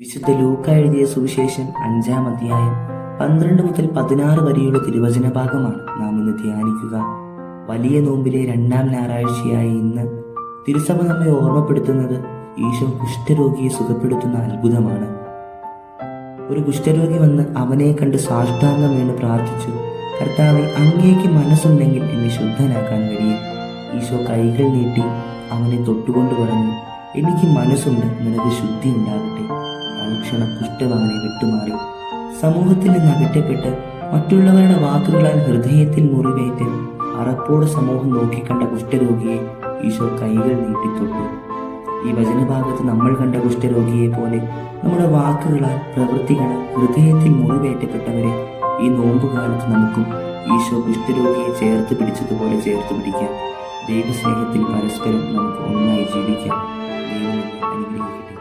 വിശുദ്ധ ലൂക്ക എഴുതിയ സുവിശേഷം 5-ാം അധ്യായം 12 മുതൽ 16 വരെയുള്ള തിരുവചന ഭാഗമാണ് നാം ഇന്ന് ധ്യാനിക്കുക. വലിയ നോമ്പിലെ 2-ാം ഞായറാഴ്ചയായ ഇന്ന് തിരുസഭ നമ്മെ ഓർമ്മപ്പെടുത്തുന്നത് ഈശോ കുഷ്ഠരോഗിയെ സുഖപ്പെടുത്തുന്ന അത്ഭുതമാണ്. ഒരു കുഷ്ഠരോഗി വന്ന് അവനെ കണ്ട് സാഷ്ടാംഗം വീണ് പ്രാർത്ഥിച്ചു, കർത്താവെ, അങ്ങേക്ക് മനസ്സുണ്ടെങ്കിൽ എന്നെ ശുദ്ധനാക്കാൻ കഴിയും. ഈശോ കൈകൾ നീട്ടി അവനെ തൊട്ടുകൊണ്ട് പറഞ്ഞു, എനിക്ക് മനസ്സുണ്ട്, നിനക്ക് ശുദ്ധി ഉണ്ടാകട്ടെ. തൽക്ഷണം കുഷ്ഠം അവനെ വിട്ടുമാറി. സമൂഹത്തിൽ നിന്ന് അകറ്റപ്പെട്ട് മറ്റുള്ളവരുടെ വാക്കുകളാൽ ഹൃദയത്തിൽ മുറിവേറ്റ് അറപ്പോടെ സമൂഹം നോക്കിക്കണ്ട കുഷ്ഠരോഗിയെ ഈശോ കൈകൾ നീട്ടി തൊട്ടു. ഈ വചനഭാഗത്ത് നമ്മൾ കണ്ട കുഷ്ഠരോഗിയെ പോലെ നമ്മുടെ വാക്കുകളാൽ പ്രവൃത്തികളാൽ ഹൃദയത്തിൽ മുറിവേറ്റപ്പെട്ടവരെ ഈ നോമ്പുകാലത്ത് നമുക്കും ഈശോ കുഷ്ഠരോഗിയെ ചേർത്ത് പിടിച്ചതുപോലെ ചേർത്ത് പിടിക്കാം. ദൈവസ്നേഹത്തിൽ പരസ്പരം നമുക്ക് ഒന്നായി ജീവിക്കാം. ദൈവം നമ്മെ അനുഗ്രഹിക്കട്ടെ.